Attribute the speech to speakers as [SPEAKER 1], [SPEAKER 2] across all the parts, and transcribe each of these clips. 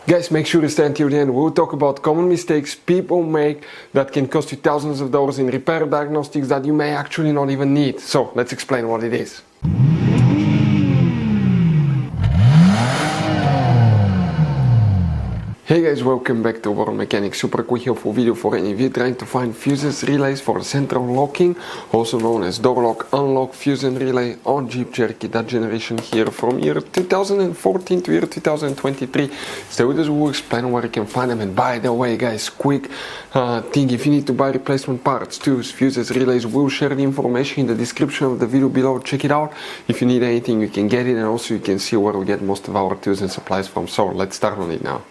[SPEAKER 1] Guys, make sure to stay until the end. We'll talk about common mistakes people make that can cost you thousands of dollars in repair diagnostics that you may actually not even need. So let's explain what it is. Hey guys, welcome back to World Mechanics. Super quick helpful video for any of you trying to find fuses relays for the central locking, also known as door lock, unlock, fuse and relay on Jeep Cherokee, that generation here from year 2014 to year 2023. Stay with us, we'll explain where you can find them. And by the way guys, quick thing, if you need to buy replacement parts, tools, fuses, relays, we'll share the information in the description of the video below. Check it out. If you need anything, you can get it, and also you can see where we get most of our tools and supplies from. So let's start on it now.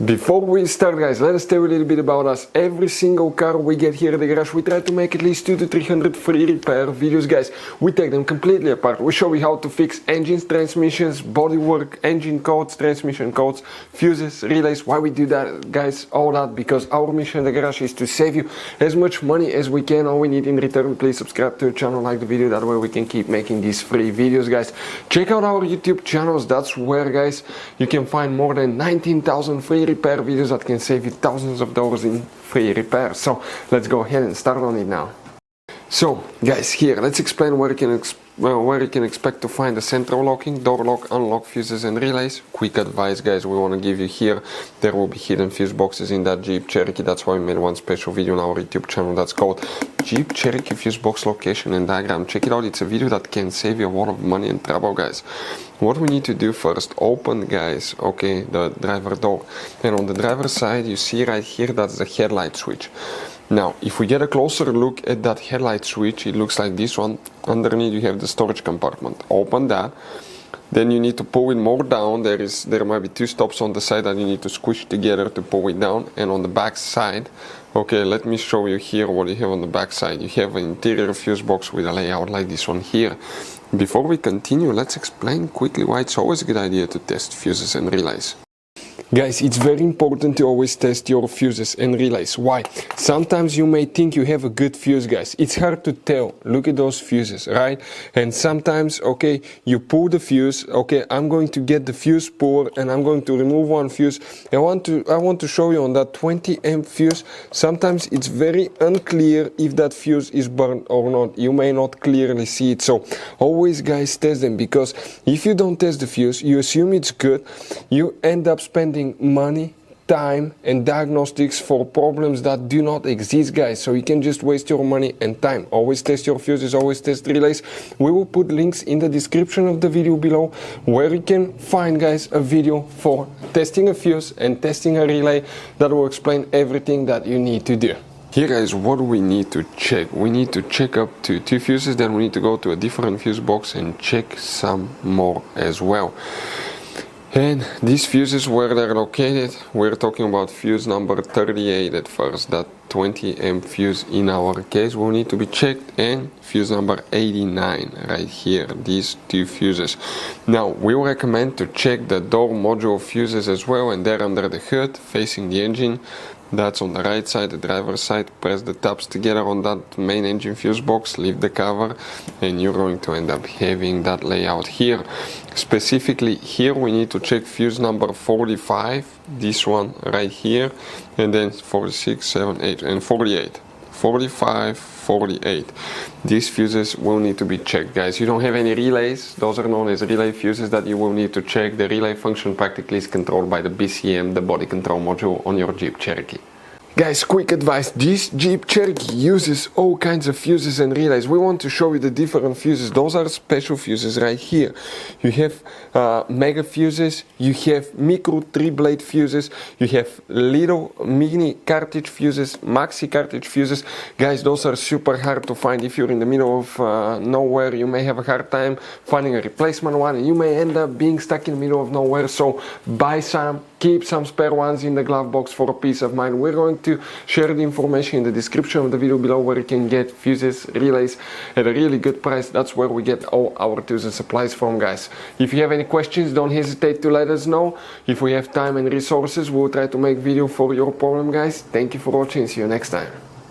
[SPEAKER 1] Before we start guys, let us tell you a little bit about us. Every single car we get here at the garage, we try to make at least 200 to 300 free repair videos guys. We take them completely apart. We show you how to fix engines, transmissions, bodywork, engine codes, transmission codes, fuses, relays. Why we do that guys, all that because our mission in the garage is to save you as much money as we can. All we need in return, please subscribe to the channel, like the video, that way we can keep making these free videos guys. Check out our YouTube channels, that's where guys you can find more than 19,000 free repair videos that can save you thousands of dollars in free repair. So let's go ahead and start on it now. So guys, here let's explain where you can expect to find the central locking, door lock, unlock, fuses and relays. Quick advice guys we want to give you here, there will be hidden fuse boxes in that Jeep Cherokee. That's why we made one special video on our YouTube channel that's called Jeep Cherokee fuse box location and diagram. Check it out, it's a video that can save you a lot of money and trouble guys. What we need to do first, open guys, okay, the driver door, and on the driver's side you see right here that's the headlight switch. Now if we get a closer look at that headlight switch, it looks like this one. Underneath you have the storage compartment. Open that, then you need to pull it more down. There might be two stops on the side that you need to squish together to pull it down. And on the back side, okay, let me show you here what you have on the back side. You have an interior fuse box with a layout like this one here. Before we continue, let's explain quickly why it's always a good idea to test fuses and relays. Guys, it's very important to always test your fuses and relays. Why? Sometimes you may think you have a good fuse guys. It's hard to tell. Look at those fuses, right? And sometimes, okay, you pull the fuse. Okay, I'm going to get the fuse puller and I'm going to remove one fuse. I want to show you on that 20 amp fuse. Sometimes it's very unclear if that fuse is burned or not. You may not clearly see it. So always guys test them, because if you don't test the fuse, you assume it's good. You end up spending money, time and diagnostics for problems that do not exist guys. So you can just waste your money and time. Always test your fuses, always test relays. We will put links in the description of the video below where you can find guys a video for testing a fuse and testing a relay that will explain everything that you need to do. Here guys, what do we need to check? We need to check up to 2 fuses, then we need to go to a different fuse box and check some more as well. And these fuses, where they're located, we're talking about fuse number 38 at first, that 20 amp fuse in our case will need to be checked, and fuse number 89 right here, these 2 fuses. Now we recommend to check the door module fuses as well, and they're under the hood facing the engine. That's on the right side, the driver's side. Press the tabs together on that main engine fuse box, lift the cover, and you're going to end up having that layout here. Specifically here we need to check fuse number 45, this one right here, and then 46, 7, 8 and 48. 45, 48. These fuses will need to be checked guys. You don't have any relays, those are known as relay fuses that you will need to check. The relay function practically is controlled by the BCM, the body control module on your Jeep Cherokee. Guys, quick advice, this Jeep Cherokee uses all kinds of fuses and relays. We want to show you the different fuses. Those are special fuses right here. You have mega fuses, you have micro 3-blade fuses, you have little mini cartridge fuses, maxi cartridge fuses. Guys, those are super hard to find. If you're in the middle of nowhere, you may have a hard time finding a replacement one, and you may end up being stuck in the middle of nowhere. So buy some, keep some spare ones in the glove box for peace of mind. We're going to share the information in the description of the video below where you can get fuses, relays at a really good price. That's where we get all our tools and supplies from guys. If you have any questions, don't hesitate to let us know. If we have time and resources, we'll try to make video for your problem guys. Thank you for watching, see you next time.